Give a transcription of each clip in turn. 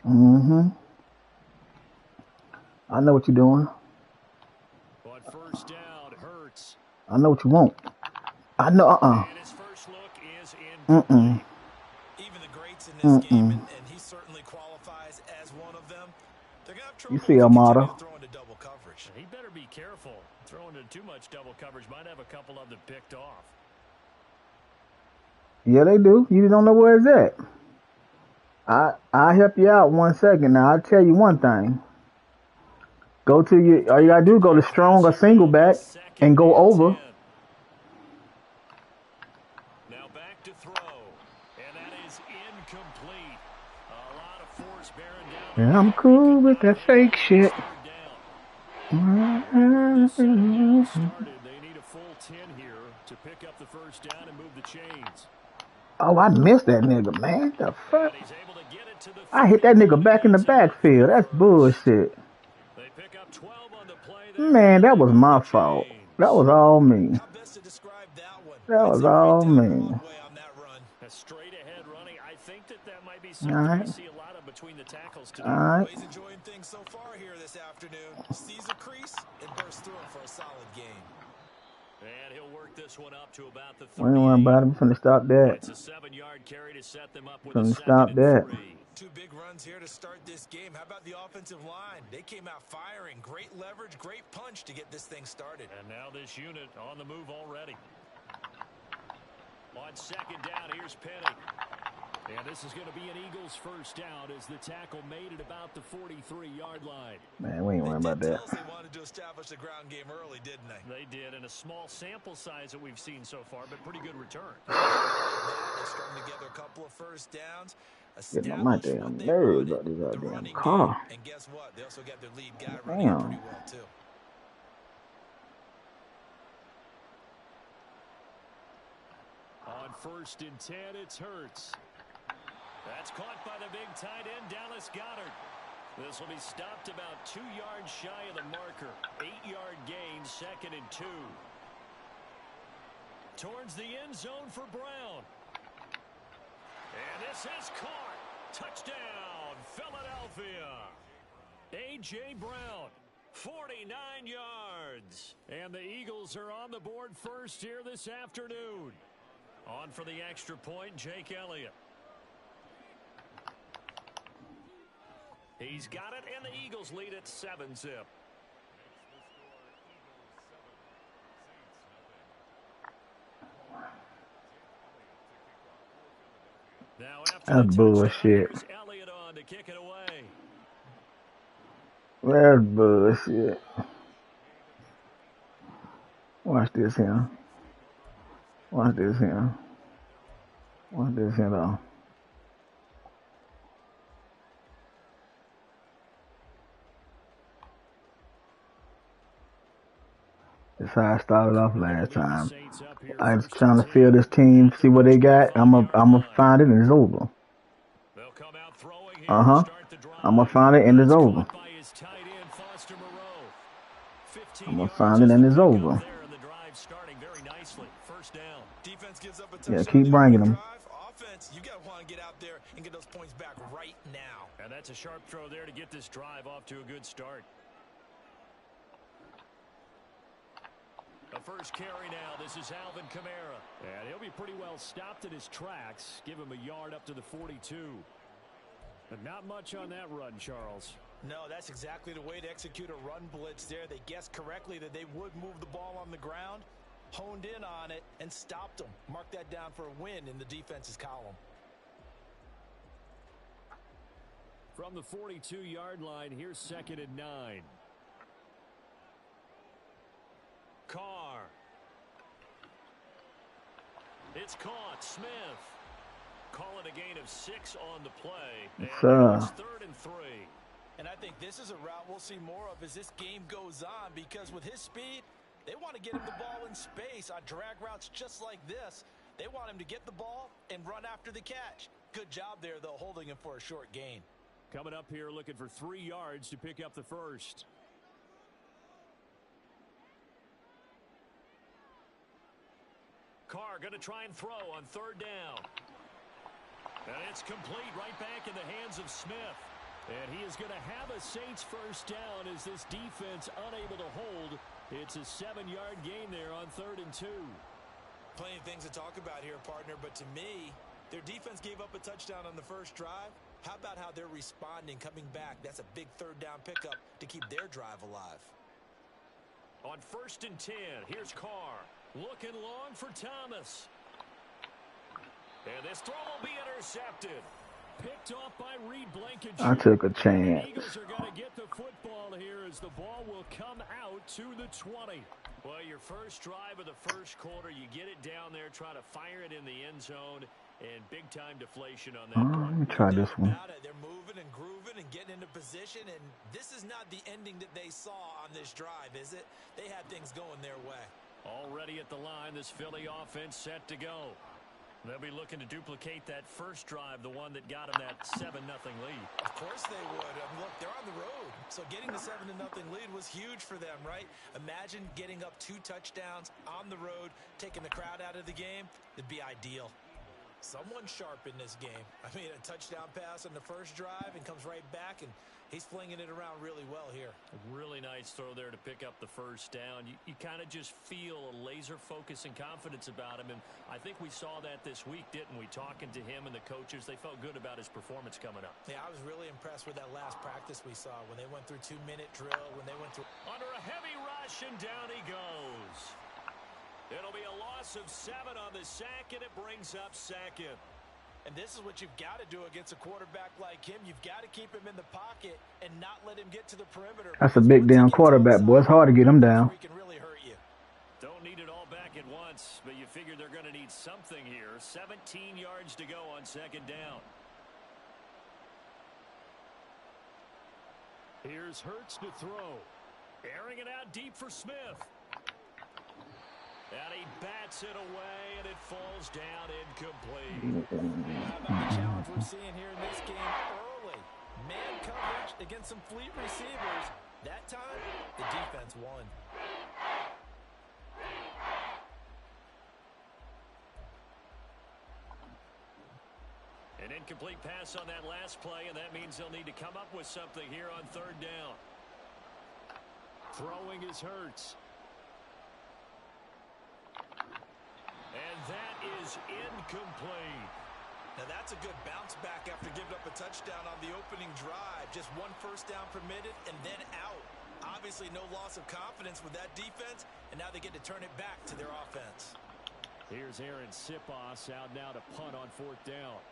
Mm-hmm. I know what you're doing. But first down hurts. I know what you want. I know. And his first look is incomplete. Even the greats in this game, and he certainly qualifies as one of them, they're going to have You trouble see, if they continue Amada. to throw into double coverage. He better be careful. Throwing into too much double coverage might have a couple of them picked off. Yeah, they do. You don't know where it's at. I'll help you out 1 second. Now, I'll tell you one thing. Go to your, all you got to do is go to strong or single back and go over. Now back to throw. And that is incomplete. A lot of force bearing down. And I'm cool with that fake shit. They need a full 10 here to pick up the first down and move the chains. Oh, I missed that nigga, man. The fuck? I hit that nigga back in the backfield. That's bullshit. They pick up 12 on the play there. Man, that was my fault. That was all me. How best to describe that one? That was all me. A straight ahead running. I think that might be something we see a lot of between the tackles today. All right. He's enjoying things so far here this afternoon. Sees a crease and bursts through him for a solid game. And he'll work this one up to about the 30. Don't worry about it. I'm finna stop that. It's a 7-yard carry to set them up with finna stop that. 2 big runs here to start this game. How about the offensive line? They came out firing. Great leverage, great punch to get this thing started. And now this unit on the move already. On second down, here's Penny. And this is going to be an Eagles first down as the tackle made it about the 43-yard line. Man, we ain't worrying about that. They wanted to establish the ground game early, didn't they? They did, in a small sample size that we've seen so far, but pretty good return. They're strung together a couple of first downs. Getting on my damn nerves about this goddamn car. And guess what? They also got their lead guy running pretty well, too. On first and 10, it's Hurts. That's caught by the big tight end, Dallas Goedert. This will be stopped about 2 yards shy of the marker. 8-yard gain, 2nd and 2. Towards the end zone for Brown. And this is caught. Touchdown, Philadelphia. A.J. Brown, 49 yards. And the Eagles are on the board first here this afternoon. On for the extra point, Jake Elliott. He's got it, and the Eagles lead at 7-zip. Now after that's bullshit. Elliott on to kick it away. That's bullshit. Watch this here. Watch this here. Watch this here, though. That's how I started off last time. I was trying to feel this team, see what they got. I'm gonna find it and it's over. I'm gonna find it and it's over. I'm gonna find it and it's over. Yeah, keep bringing them. Offense, you got to want to get out there and get those points back right now. And that's a sharp throw there to get this drive off to a good start. The first carry now. This is Alvin Kamara. And he'll be pretty well stopped in his tracks. Give him a yard up to the 42. But not much on that run, Charles. No, that's exactly the way to execute a run blitz there. They guessed correctly that they would move the ball on the ground, honed in on it, and stopped them. Mark that down for a win in the defense's column. From the 42-yard line, here's 2nd and 9. Carr. It's caught. Smith. Call it a gain of 6 on the play. And it's 3rd and 3. And I think this is a route we'll see more of as this game goes on, because with his speed, they want to get him the ball in space on drag routes just like this. They want him to get the ball and run after the catch. Good job there, though, holding him for a short gain. Coming up here looking for 3 yards to pick up the first. Carr going to try and throw on 3rd down. And it's complete right back in the hands of Smith. And he is going to have a Saints first down as this defense unable to hold. It's a 7-yard gain there on 3rd and 2. Plenty of things to talk about here, partner, but to me, their defense gave up a touchdown on the first drive. How about how they're responding, coming back? That's a big 3rd down pickup to keep their drive alive. On 1st and 10, here's Carr. Looking long for Thomas. And this throw will be intercepted. Picked off by Reed Blankenship. I took a chance. The Eagles are going to get the football here as the ball will come out to the 20. Well, your first drive of the first quarter, you get it down there, try to fire it in the end zone, and big-time deflation on that. Let me try this one. They're moving and grooving and getting into position, and this is not the ending that they saw on this drive, is it? They had things going their way. Already at the line, this Philly offense set to go. They'll be looking to duplicate that first drive, the one that got them that 7-0 lead. Of course they would. Look, they're on the road. So getting the 7-0 lead was huge for them, right? Imagine getting up 2 touchdowns on the road, taking the crowd out of the game. It'd be ideal. Someone sharp in this game. I mean, a touchdown pass on the first drive and comes right back, and he's flinging it around really well here. A really nice throw there to pick up the first down. You kind of just feel a laser focus and confidence about him, and I think we saw that this week, didn't we? Talking to him and the coaches, they felt good about his performance coming up. Yeah, I was really impressed with that last practice we saw when they went through 2-minute drill, when they went through... Under a heavy rush, and down he goes. It'll be a loss of 7 on the sack, and it brings up 2nd. And this is what you've got to do against a quarterback like him. You've got to keep him in the pocket and not let him get to the perimeter. That's a big damn quarterback, boy. It's hard to get him down. He can really hurt you. Don't need it all back at once, but you figure they're going to need something here. 17 yards to go on 2nd down. Here's Hurts to throw. Airing it out deep for Smith. And he bats it away, and it falls down incomplete. How about the challenge we're seeing here in this game early? Man coverage against some fleet receivers. That time, the defense won. An incomplete pass on that last play, and that means they'll need to come up with something here on 3rd down. Throwing is Hurts. And that is incomplete. Now that's a good bounce back after giving up a touchdown on the opening drive. Just 1 first down permitted and then out. Obviously no loss of confidence with that defense, and now they get to turn it back to their offense. Here's Aaron Sipos out now to punt on 4th down.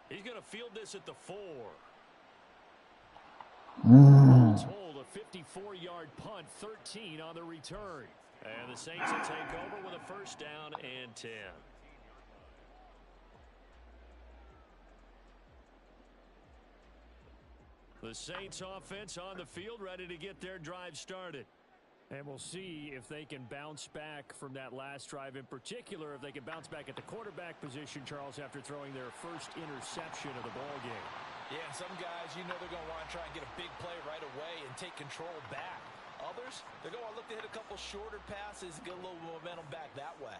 He's going to field this at the 4. Hold a 54-yard punt, 13 on the return. And the Saints will take over with a first down and 10. The Saints offense on the field, ready to get their drive started. And we'll see if they can bounce back from that last drive, in particular, if they can bounce back at the quarterback position, Charles, after throwing their first interception of the ball game. Yeah, some guys, you know they're going to want to try and get a big play right away and take control back. Others, they're going to look to hit a couple shorter passes, get a little momentum back that way.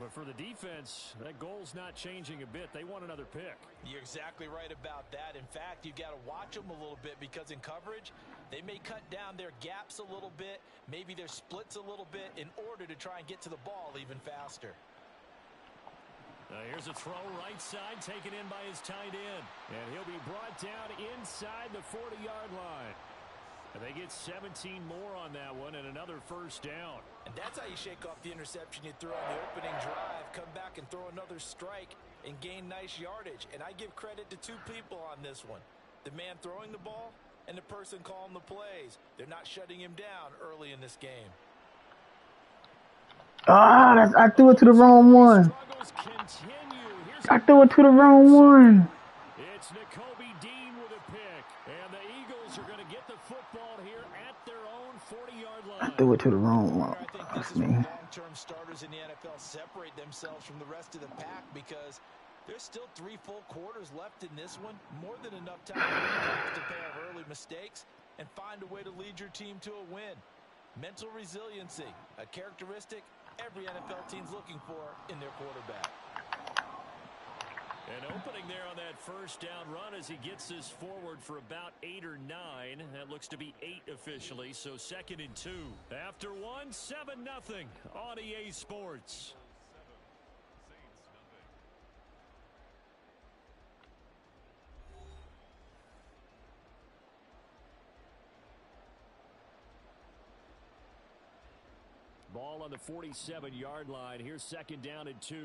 But for the defense, that goal's not changing a bit. They want another pick. You're exactly right about that. In fact, you've got to watch them a little bit because in coverage, they may cut down their gaps a little bit, maybe their splits a little bit in order to try and get to the ball even faster. Here's a throw right side, taken in by his tight end. And he'll be brought down inside the 40-yard line. And they get 17 more on that one and another first down. And that's how you shake off the interception you threw on the opening drive, come back and throw another strike and gain nice yardage. And I give credit to 2 people on this one. The man throwing the ball and the person calling the plays. They're not shutting him down early in this game. I threw it to the wrong one. I threw it to the wrong one. It's Nakobe Dean with a pick. And the Eagles are going to get the football here at their own 40-yard line. I threw it to the wrong one. I think That's this is me. where long-term starters in the NFL separate themselves from the rest of the pack because there's still 3 full quarters left in this one. More than enough time to pay off early mistakes and find a way to lead your team to a win. Mental resiliency, a characteristic every NFL team's looking for in their quarterback. And opening there on that first down run as he gets this forward for about 8 or 9. That looks to be 8 officially, so 2nd and 2. After 1, 7-0 on EA Sports. Ball on the 47-yard line. Here's 2nd down and 2.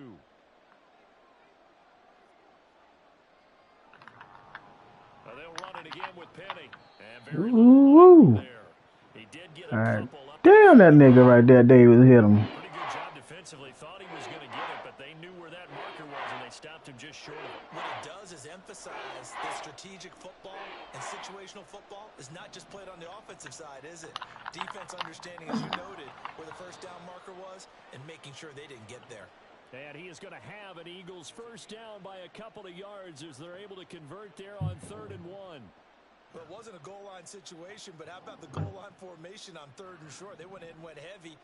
They'll run it again with Penny. And very Ooh. there. He did get a Alright. couple up. Damn, that nigga right there, Davis hit him. Pretty good job defensively. Thought he was going to get it, but they knew where that marker was, and they stopped him just short of it. What it does is emphasize that strategic football and situational football is not just played on the offensive side, is it? Defense understanding, as you noted, where the first down marker was and making sure they didn't get there. And he is going to have an Eagles first down by a couple of yards as they're able to convert there on 3rd and 1. Well, it wasn't a goal line situation, but how about the goal line formation on 3rd and short? They went in, went heavy.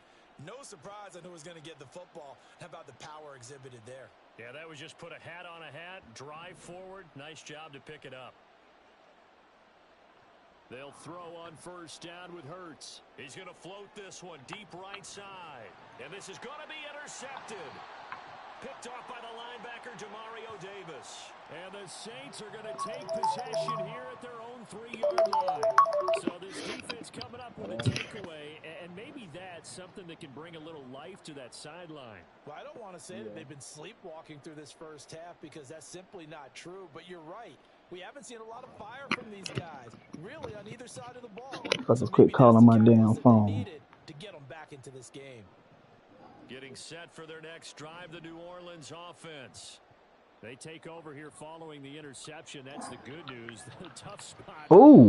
No surprise on who was going to get the football. How about the power exhibited there? Yeah, that was just put a hat on a hat, drive forward. Nice job to pick it up. They'll throw on first down with Hurts. He's going to float this one deep right side. And this is going to be intercepted. Picked off by the linebacker, Demario Davis. And the Saints are going to take possession here at their own 3-yard line. So this defense coming up with a takeaway, and maybe that's something that can bring a little life to that sideline. Well, I don't want to say that they've been sleepwalking through this first half because that's simply not true, but you're right. We haven't seen a lot of fire from these guys, really, on either side of the ball. Let's just quit calling my damn phone. To get them back into this game. Getting set for their next drive, the New Orleans offense. They take over here following the interception. That's the good news. The tough spot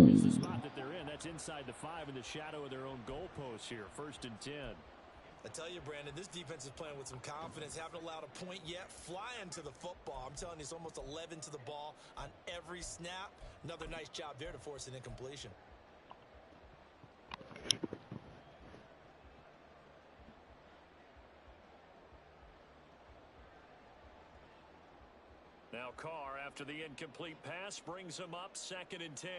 is the spot that they're in. That's inside the 5 in the shadow of their own goalpost here. 1st and 10. I tell you, Brandon, this defense is playing with some confidence. Haven't allowed a point yet. Flying to the football. I'm telling you, it's almost 11 to the ball on every snap. Another nice job there to force an incompletion. Now Carr, after the incomplete pass, brings him up 2nd and 10.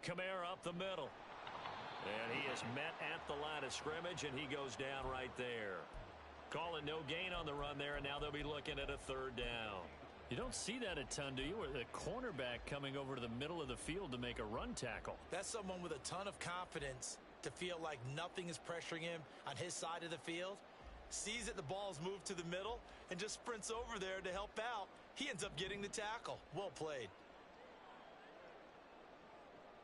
Kamara up the middle. And he is met at the line of scrimmage, and he goes down right there. Calling no gain on the run there, and now they'll be looking at a 3rd down. You don't see that a ton, do you? With a cornerback coming over to the middle of the field to make a run tackle. That's someone with a ton of confidence to feel like nothing is pressuring him on his side of the field. Sees that the ball's moved to the middle and just sprints over there to help out. He ends up getting the tackle. Well played.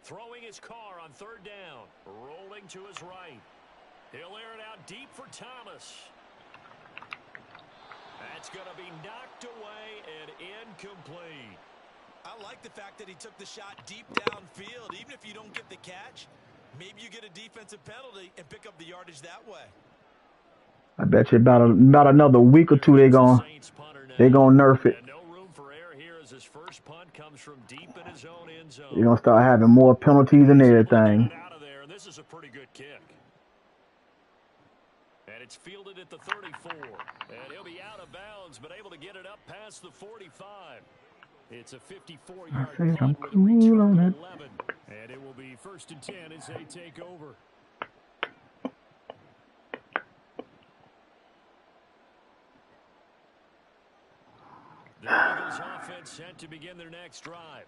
Throwing his car on 3rd down. Rolling to his right. He'll air it out deep for Thomas. That's going to be knocked away and incomplete. I like the fact that he took the shot deep downfield. Even if you don't get the catch, maybe you get a defensive penalty and pick up the yardage that way. I bet you about another week or two they're gonna nerf it. No room for error here as his first punt comes from deep in his own end zone. You're gonna start having more penalties and everything. Out of there, and this is a pretty good kick. And it's fielded at the 34. And he'll be out of bounds, but able to get it up past the 45. It's a 54-yard punt with a return of 11. And it will be 1st and 10 as they take over. The Eagles offense set to begin their next drive.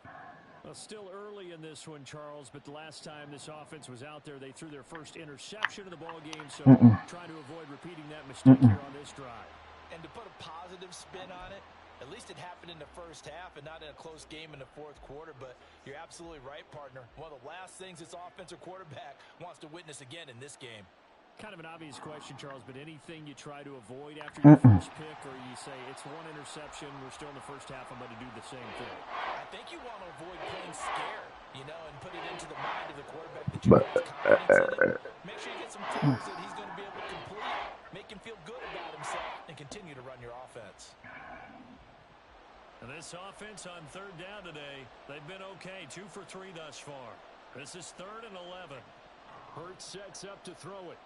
Well, still early in this one, Charles, but the last time this offense was out there, they threw their first interception of the ball game, so trying to avoid repeating that mistake here on this drive. And to put a positive spin on it, at least it happened in the first half and not in a close game in the 4th quarter, but you're absolutely right, partner. One of the last things this offensive quarterback wants to witness again in this game. Kind of an obvious question, Charles, but anything you try to avoid after your first pick, or you say it's one interception, we're still in the first half, I'm going to do the same thing? I think you want to avoid playing scared, and put it into the mind of the quarterback that you have confidence in him. Make sure you get some throws that he's going to be able to complete, make him feel good about himself, and continue to run your offense. And this offense on 3rd down today, they've been okay, 2 for 3 thus far. This is 3rd and 11. Hurts sets up to throw it.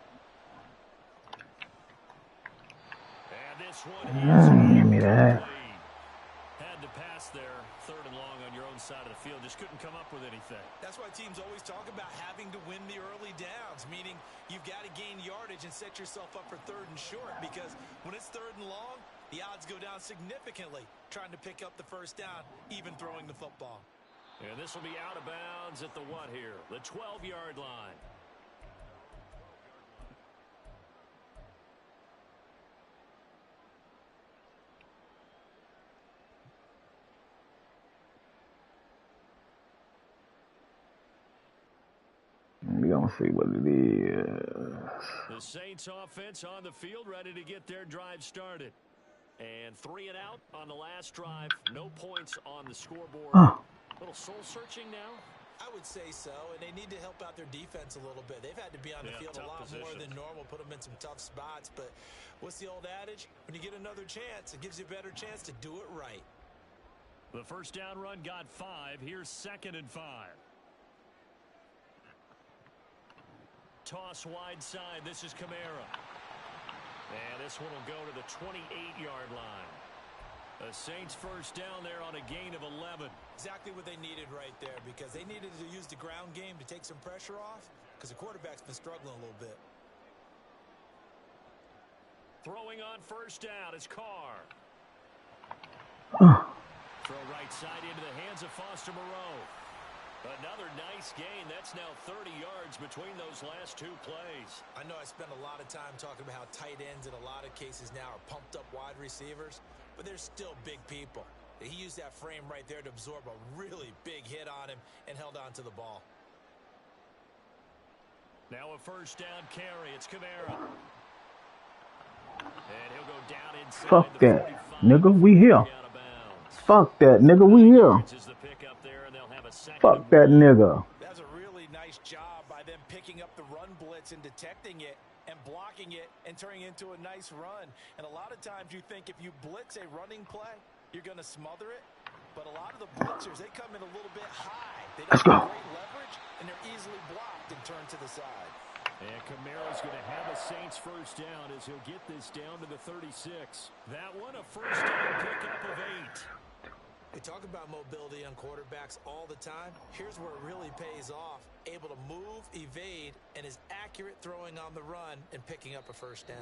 this one is Give me that. complete. Had to pass there, 3rd and long on your own side of the field. Just couldn't come up with anything. That's why teams always talk about having to win the early downs, meaning you've got to gain yardage and set yourself up for 3rd and short, because when it's 3rd and long, the odds go down significantly trying to pick up the first down, even throwing the football. And this will be out of bounds at the what here? The 12-yard line. We gonna see what it is. The Saints offense on the field, ready to get their drive started. And 3 and out on the last drive. No points on the scoreboard. A little soul-searching now? I would say so, and they need to help out their defense a little bit. They've had to be on the field a lot more than normal, put them in some tough spots. But what's the old adage? When you get another chance, it gives you a better chance to do it right. The first down run got 5. Here's 2nd and 5. Toss wide side. This is Kamara. And this one will go to the 28-yard line. The Saints first down there on a gain of 11. Exactly what they needed right there, because they needed to use the ground game to take some pressure off, because the quarterback's been struggling a little bit. Throwing on first down is Carr. Throw right side into the hands of Foster Moreau. Another nice gain. That's now 30 yards between those last 2 plays. I know I spent a lot of time talking about how tight ends in a lot of cases now are pumped up wide receivers, but they're still big people. He used that frame right there to absorb a really big hit on him and held on to the ball. Now a first down carry. It's Kamara. And he'll go down inside. Fuck that, nigga. We here. Fuck that, nigga. We here. Fuck that nigga. That's a really nice job by them picking up the run blitz and detecting it and blocking it and turning it into a nice run. And a lot of times you think if you blitz a running play, you're going to smother it. But a lot of the blitzers, they come in a little bit high. They don't have great leverage, and they're easily blocked and turned to the side. And Kamara's going to have a Saints first down as he'll get this down to the 36. That one, a first down pickup of 8. We talk about mobility on quarterbacks all the time. Here's where it really pays off. Able to move, evade, and is accurate throwing on the run and picking up a first down.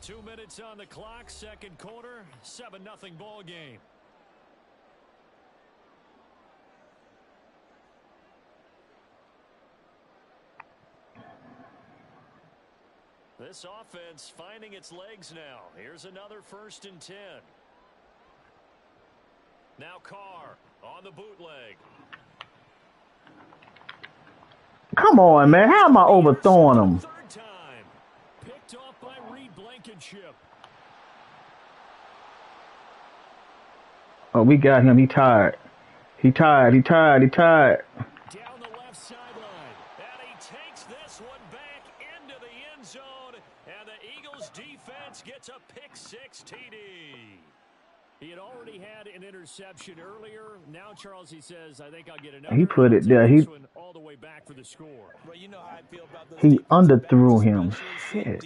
2 minutes on the clock, 2nd quarter, 7-0 ball game. This offense finding its legs now. Here's another 1st and 10. Now Carr on the bootleg. Come on, man. How am I overthrowing him? 3rd time. Picked off by Reed Blankenship. Oh, we got him. He tired. He tired. He tired. He tired. Down the left sideline. And he takes this one back into the end zone. And the Eagles defense gets a pick-6 TD. He had already had an interception earlier. Now, Charles, he says, I think I'll get another. He put it there. He all the way back for the score. Well, you know how I feel about those. He underthrew him. Shit.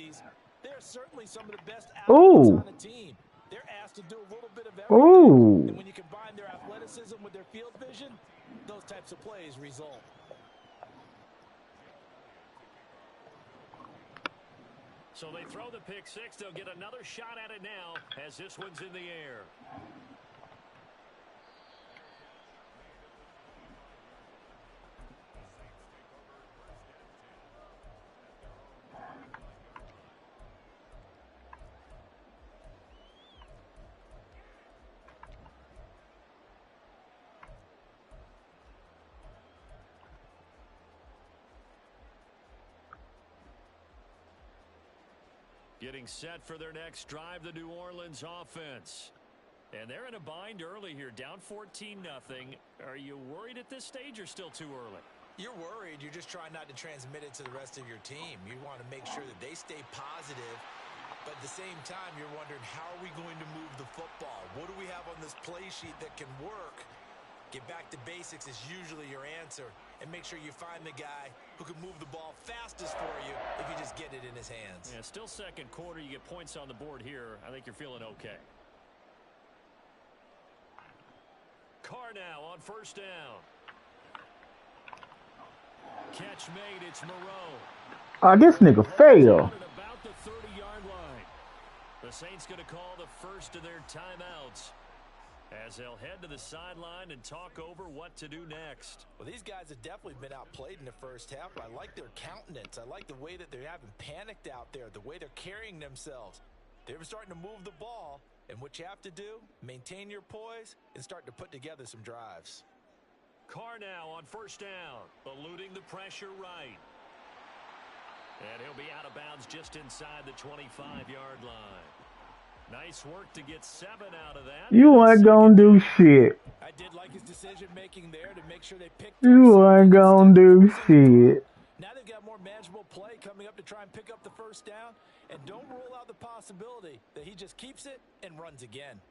They're certainly some of the best athletes on the team. They're asked to do a little bit of everything. And when you combine their athleticism with their field vision, those types of plays result. So they throw the pick-6. They'll get another shot at it now as this one's in the air. Getting set for their next drive, the New Orleans offense. And they're in a bind early here, down 14-0. Are you worried at this stage or still too early? You're worried. You're just trying not to transmit it to the rest of your team. You want to make sure that they stay positive. But at the same time, you're wondering, how are we going to move the football? What do we have on this play sheet that can work? Get back to basics is usually your answer, and make sure you find the guy who can move the ball fastest for you if you just get it in his hands. Yeah, still second quarter. You get points on the board here. I think you're feeling okay. Carr now on first down. Catch made. It's Moreau. Oh, this nigga failed. About the 30-yard line. The Saints going to call the first of their timeouts as they'll head to the sideline and talk over what to do next. Well, these guys have definitely been outplayed in the first half. I like their countenance. I like the way that they haven't panicked out there, the way they're carrying themselves. They're starting to move the ball, and what you have to do, maintain your poise and start to put together some drives. Carr now on first down, eluding the pressure right. And he'll be out of bounds just inside the 25-yard line. Nice work to get 7 out of that. You ain't gonna do shit. I did like his decision-making there to make sure they picked You ain't gonna do shit. Now they've got more manageable play coming up to try and pick up the first down. And don't rule out the possibility that he just keeps it and runs again.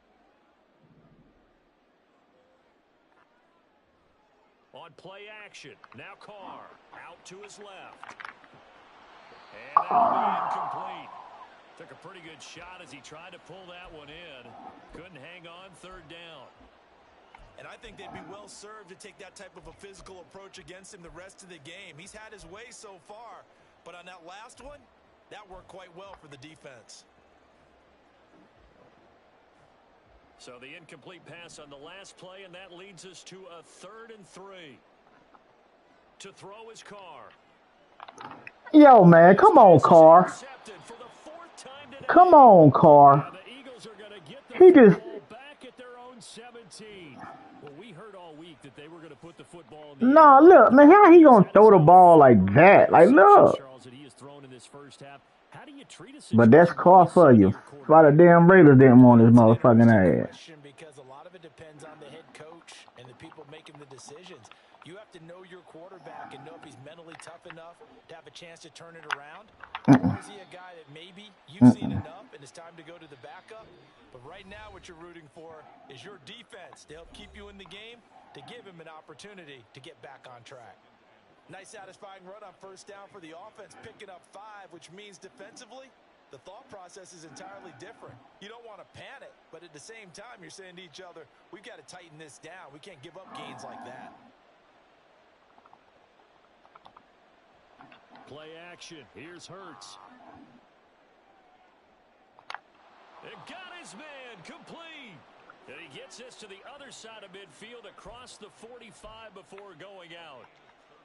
On play action, now Carr out to his left. And that'll be incomplete. Took a pretty good shot as he tried to pull that one in. Couldn't hang on third down. And I think they'd be well served to take that type of a physical approach against him the rest of the game. He's had his way so far, but on that last one, that worked quite well for the defense. So the incomplete pass on the last play, and that leads us to a 3rd and 3. To throw is Carr. Yo, man, come on, Carr. Come on, Carr. He just... back at their own 17. Well, we heard all week that they were going to put the football in the Nah, look, man, how he gonna throw the ball like that? Like, look. But that's Carr for you. Why the damn Raiders didn't want his motherfucking ass. Because a lot of it depends on the head coach and the people making the decisions. You have to know your quarterback and know if he's mentally tough enough to have a chance to turn it around. Or is he a guy that maybe you've seen enough and it's time to go to the backup? But right now what you're rooting for is your defense to help keep you in the game, to give him an opportunity to get back on track. Nice satisfying run on first down for the offense, picking up 5, which means defensively, the thought process is entirely different. You don't want to panic, but at the same time, you're saying to each other, we've got to tighten this down. We can't give up gains like that. Play action. Here's Hurts. It got his man complete. And he gets this to the other side of midfield across the 45 before going out.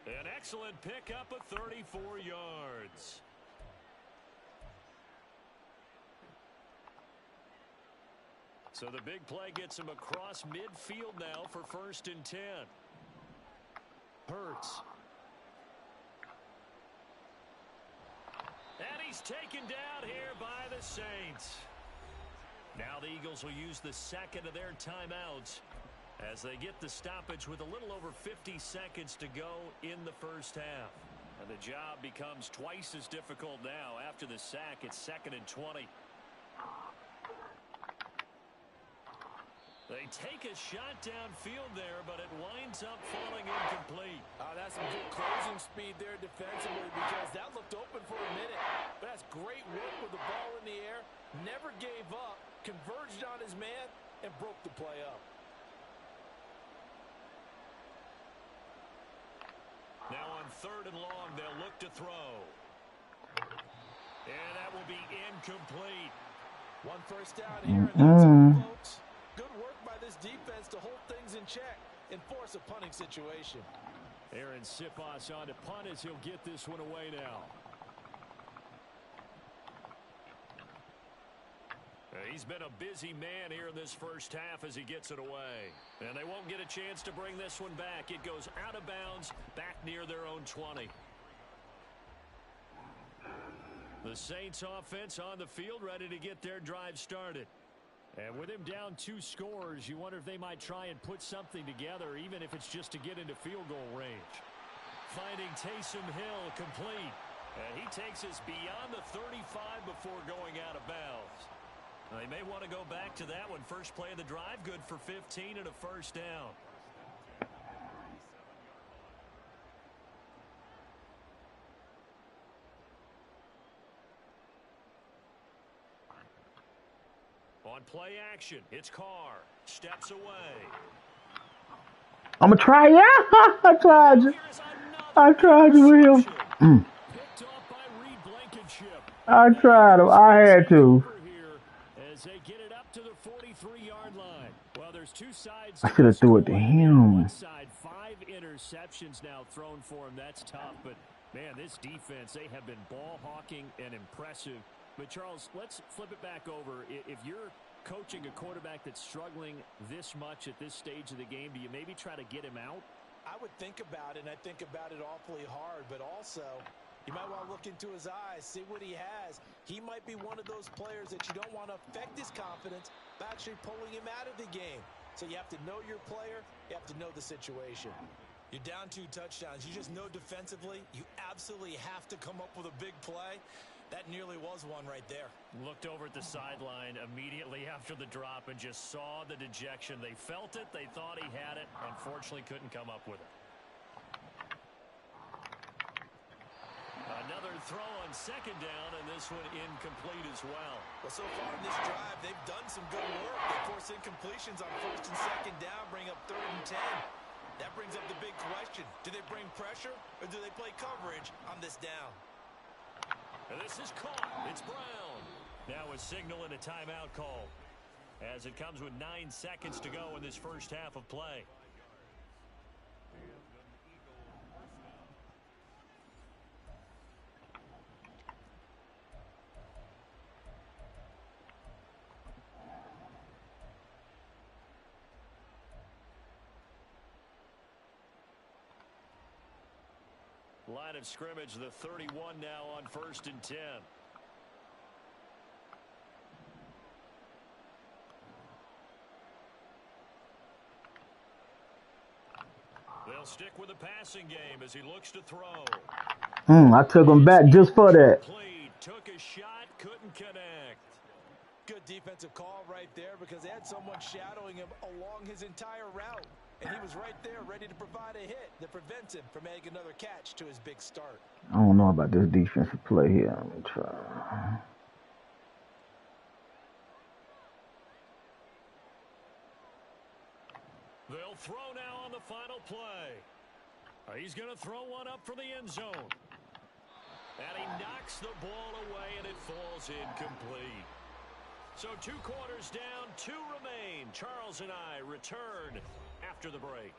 An excellent pickup of 34 yards. So the big play gets him across midfield now for 1st and 10. Hurts. And he's taken down here by the Saints. Now the Eagles will use the 2nd of their timeouts as they get the stoppage with a little over 50 seconds to go in the first half. And the job becomes twice as difficult now. After the sack, it's 2nd and 20. They take a shot downfield there, but it winds up falling incomplete. That's some good closing speed there defensively because that looked open for a minute. But that's great work with the ball in the air. Never gave up, converged on his man, and broke the play up. Now on 3rd and long, they'll look to throw. And that will be incomplete. One first down here, and that's all, folks. Good work by this defense to hold things in check and force a punting situation. Aaron Siposs on to punt as he'll get this one away now. He's been a busy man here in this first half as he gets it away. And they won't get a chance to bring this one back. It goes out of bounds back near their own 20. The Saints offense on the field ready to get their drive started. And with him down 2 scores, you wonder if they might try and put something together, even if it's just to get into field goal range. Finding Taysom Hill complete. And he takes us beyond the 35 before going out of bounds. They may want to go back to that one. First play of the drive, good for 15 and a first down. On play action, it's Carr. Steps away. I'm going to try. Yeah, I tried you. I tried you with him. Picked off by Reed Blankenship. I tried him. I had to. As they get it up to the 43-yard line. Well, there's two sides. I should have threw it to him. One side, 5 interceptions now thrown for him. That's tough, but man, this defense, they have been ball hawking and impressive. But Charles, let's flip it back over. If you're coaching a quarterback that's struggling this much at this stage of the game, do you maybe try to get him out? I would think about it, and I think about it awfully hard, but also you might want to look into his eyes, see what he has. He might be one of those players that you don't want to affect his confidence by actually pulling him out of the game. So you have to know your player. You have to know the situation. You're down 2 touchdowns. You just know defensively you absolutely have to come up with a big play. That nearly was one right there. Looked over at the sideline immediately after the drop and just saw the dejection. They felt it. They thought he had it. Unfortunately, couldn't come up with it. Another throw on 2nd down, and this one incomplete as well. Well, so far in this drive, they've done some good work. They force incompletions on 1st and 2nd down, bring up 3rd and 10. That brings up the big question. Do they bring pressure, or do they play coverage on this down? And this is caught. It's Brown. Now a signal and a timeout call as it comes with 9 seconds to go in this first half of play. Line of scrimmage, the 31 now on 1st and 10. They'll stick with the passing game as he looks to throw. I took him back just for that. Took a shot, couldn't connect. Good defensive call right there because they had someone shadowing him along his entire route. And he was right there ready to provide a hit that prevents him from making another catch to his big start. I don't know about this defensive play here. Let me try. They'll throw now on the final play. He's going to throw one up for the end zone. And he knocks the ball away, and it falls incomplete. So 2 quarters down, 2 remain. Charles and I return after the break.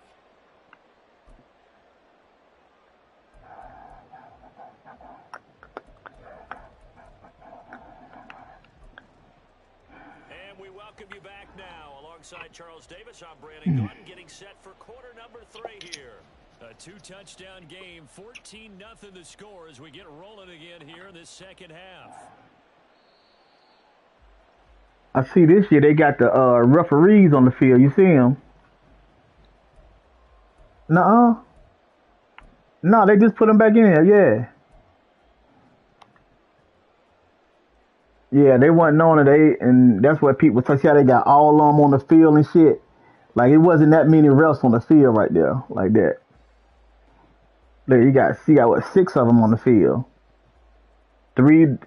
And we welcome you back now. Alongside Charles Davis, I'm Brandon Gordon, getting set for quarter number 3 here. A 2-touchdown game, 14-0 the score as we get rolling again here in this second half. I see this year they got the referees on the field. You see them? Nuh-uh. No, they just put them back in there. Yeah. Yeah, they wasn't knowing it. And that's what people say. How they got all of them on the field and shit. Like, it wasn't that many refs on the field right there. Like that. Look, you got 6 of them on the field. Three at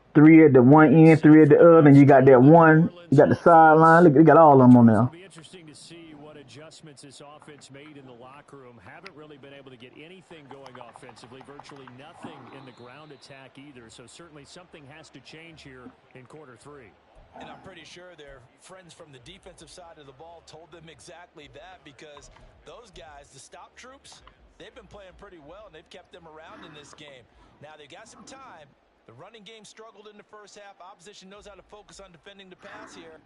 the one end, 3 at the other, and you got that one. You got the sideline. Look, they got all of them on there. It'll be interesting to see what adjustments this offense made in the locker room. Haven't really been able to get anything going offensively. Virtually nothing in the ground attack either. So certainly something has to change here in quarter 3. And I'm pretty sure their friends from the defensive side of the ball told them exactly that, because those guys, the stop troops, they've been playing pretty well, and they've kept them around in this game. Now they've got some time. The running game struggled in the first half. Opposition knows how to focus on defending the pass here.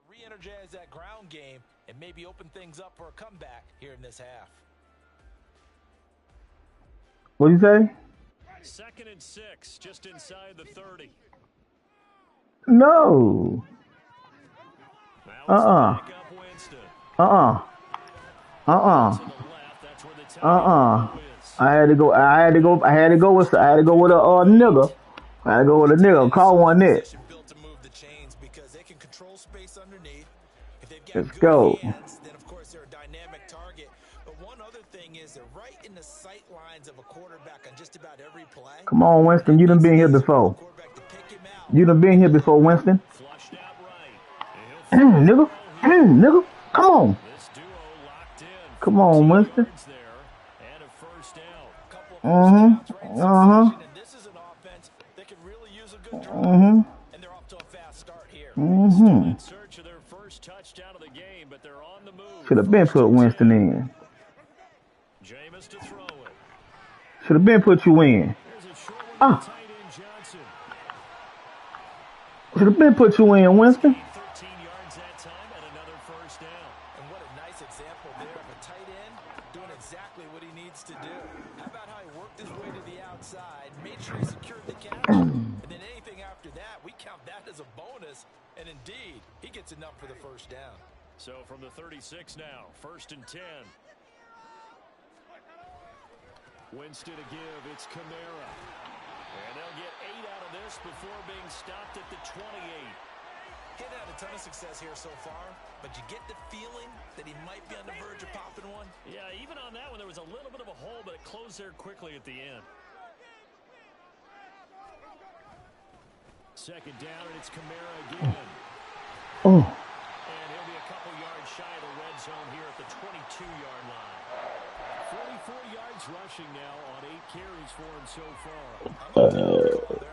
Re-energize that ground game and maybe open things up for a comeback here in this half. What do you say? 2nd and 6, just inside the 30. No. I had to go with a nigga. I had to go with a nigga. Call one net. Built to move the chains because they can control got Let's good go. hands, then of course they're a dynamic target. But one other thing is they're right in the sight lines of a quarterback on just about every play. Come on, Winston. You done been here before. You done been here before, Winston. Flushed out right. Nigga. Nigga. Come on. This duo locked in. Come on, Winston. There and a first down. And this is an offense that can really use a good drive. And they're off to a fast start here. Still in search of their first touchdown of the game, but they're on the move. Should have been put Winston in. Jameis to throw it. Should have been put you in. Should have been put you in, Winston. 13 yards that time and another first down. And what a nice example there of a tight end doing exactly what he needs to do. How about how he worked his way to the outside, made sure he secured the catch, and then anything after that, we count that as a bonus. And indeed, he gets enough for the first down. So from the 36 now, 1st and 10. Winston to give, it's Kamara. And they'll get 8 out of this before being stopped at the 28. He had a ton of success here so far, but you get the feeling that he might be on the verge of popping one. Yeah, even on that one, there was a little bit of a hole, but it closed there quickly at the end. 2nd down, and it's Kamara again. And he'll be a couple yards shy of the red zone here at the 22-yard line. 44 yards rushing now on 8 carries for him so far. In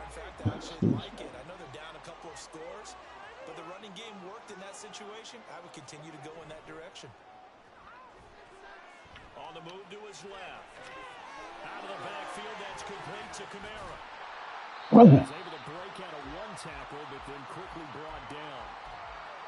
fact, I actually like it. I know they're down a couple of scores, but the running game worked in that situation. I would continue to go in that direction. On the move to his left. Out of the backfield, that's complete to Kamara. He's able to break out of one tackle, but then quickly brought down.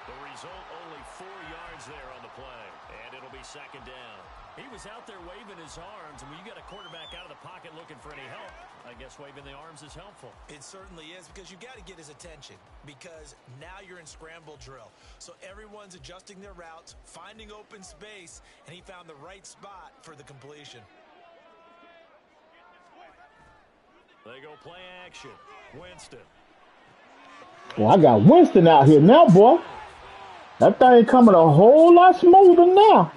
The result, only 4 yards there on the play, and it'll be 2nd down. He was out there waving his arms, and when you got a quarterback out of the pocket looking for any help, I guess waving the arms is helpful. It certainly is, because you got to get his attention, because now you're in scramble drill. So everyone's adjusting their routes, finding open space, and he found the right spot for the completion. They go play action. Winston. Well, I got Winston out here now, boy. That thing coming a whole lot smoother now.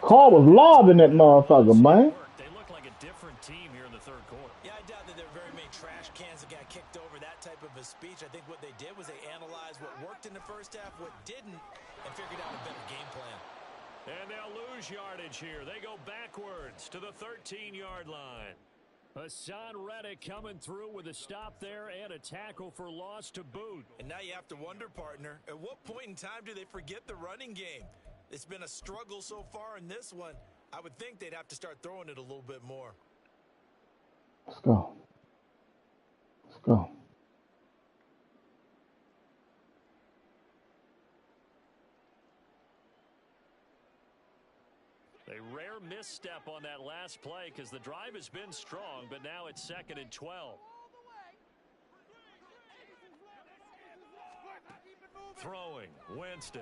Carl was lobbing that motherfucker, man. They look like a different team here in the 3rd quarter. Yeah, I doubt that there are very many trash cans that got kicked over, that type of a speech. I think what they did was they analyzed what worked in the first half, what didn't, and figured out a better game plan. And they'll lose yardage here. They go backwards to the 13-yard line. Hassan Reddick coming through with a stop there and a tackle for loss to boot. And now you have to wonder, partner, at what point in time do they forget the running game? It's been a struggle so far in this one. I would think they'd have to start throwing it a little bit more. Let's go. Let's go. A rare misstep on that last play because the drive has been strong, but now it's 2nd and 12. Throwing, Winston.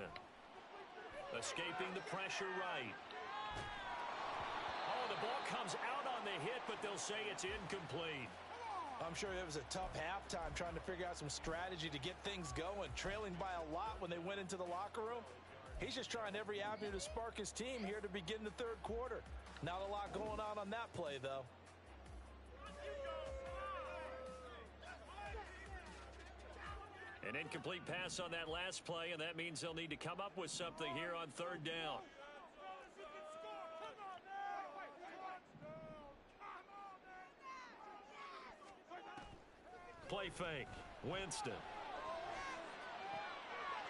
Escaping the pressure right. Oh, the ball comes out on the hit, but they'll say it's incomplete. I'm sure it was a tough halftime trying to figure out some strategy to get things going, trailing by a lot when they went into the locker room. He's just trying every avenue to spark his team here to begin the 3rd quarter. Not a lot going on that play, though. An incomplete pass on that last play, and that means they'll need to come up with something here on 3rd down. Play fake. Winston.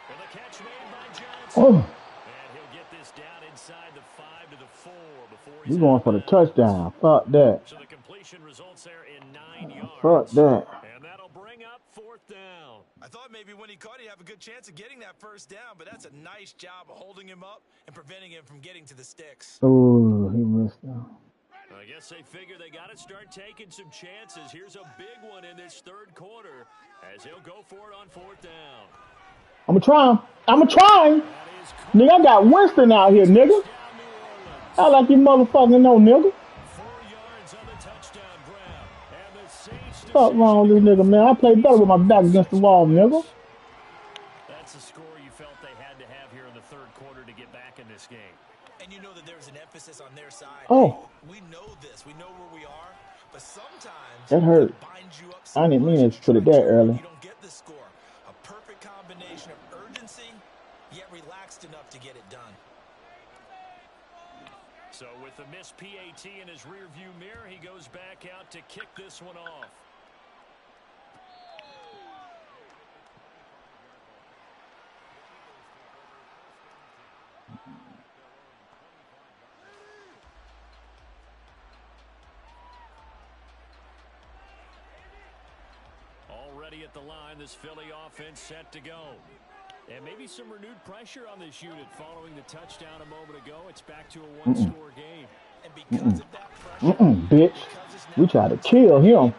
And the catch made by Johnson. And he'll get this down inside the 5 to the 4 before he's you going for the touchdown. Fuck that. So the completion results there in 9 yards. Fuck that. And that'll bring up 4th down. I thought maybe when he caught, he'd have a good chance of getting that first down, but that's a nice job of holding him up and preventing him from getting to the sticks. Oh, he missed out. I guess they figure they got to start taking some chances. Here's a big one in this 3rd quarter as he'll go for it on 4th down. I'm going to try him. Nigga, I got Winston out here, nigga. I like you motherfucking know, nigga. 4 yards on the touchdown grab. And the Saints Fuck wrong with this nigga, man. I play better with my back against the wall, nigga. That's the score here in the third quarter to get back in this game. And you know that there's an emphasis on their side. Oh, We know this. We know where we are. But sometimes that hurt. that binds you up so I didn't much mean and to put it that stretch you, early. you don't get the score. A perfect combination of urgency, yet relaxed enough to get it done. So with the missed PAT in his rearview mirror, he goes back out to kick this one off. Already at the line, this Philly offense set to go. And maybe some renewed pressure on this unit following the touchdown a moment ago. It's back to a one-score game. And because of that pressure, Bitch. We tried to kill him.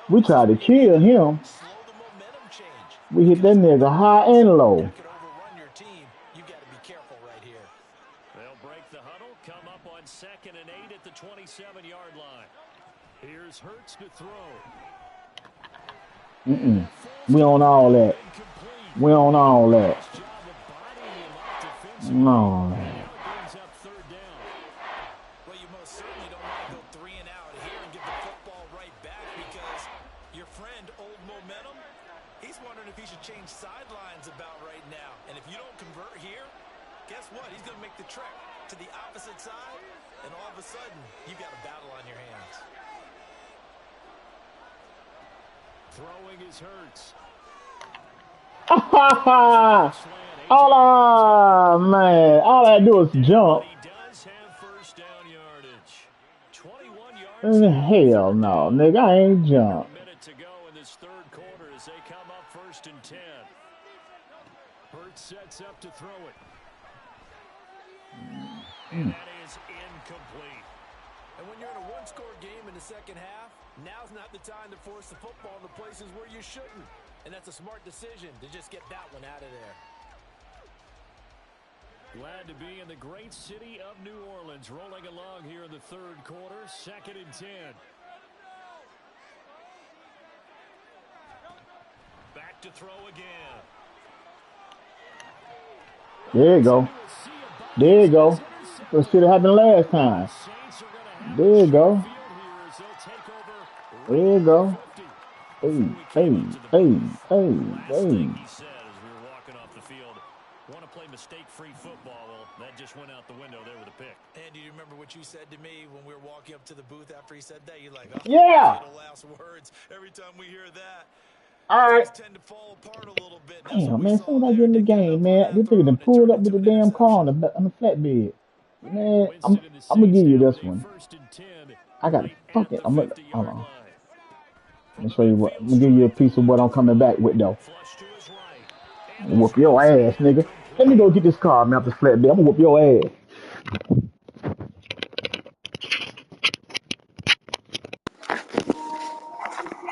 We tried to kill him. slow the momentum change. We hit that nigga high and low. That could overrun your team. You got to be careful right here. They'll break the huddle, come up on 2nd and 8 at the 27-yard line. Here's Hurts to throw. We on all that. We on all that. No. Well, you most certainly don't want to go 3 and out here and give the football right back because your friend, Old Momentum, he's wondering if he should change sidelines about right now. And if you don't convert here, guess what? He's going to make the trek to the opposite side, and all of a sudden, you've got a battle on your hands. Throwing his Hurts. Oh, man. All I do is jump. He does have first down yardage. 21 yards. Hell no, nigga. I ain't jump. A minute to go in this third quarter as they come up 1st and 10. Hurts sets up to throw it. And that is incomplete. And when you're in a one-score game in the second half, now's not the time to force the football in the places where you shouldn't. And that's a smart decision to just get that one out of there. Glad to be in the great city of New Orleans, rolling along here in the third quarter, 2nd and 10. Back to throw again. There you go. There you go. That should have happened last time. There you go. There you go. Hey, hey, hey, hey, hey. He said as we were walking off the field, want to play mistake-free football. Well, that just went out the window there with a pick. And do you remember what you said to me when we were walking up to the booth after he said that? You're like, oh, yeah. the last words. Every time we hear that, all right. tend to fall apart a little bit. Damn, man, as soon as I get in the game, man, this nigga done pulled up with the damn car on the flatbed. Man, I'm gonna give you this one. I got to fuck it. Hold on. Let me show you what. I'm gonna give you a piece of what I'm coming back with, though. I'm gonna whoop your ass, nigga. Let me go get this car, man, off the flatbed. I'm gonna whoop your ass.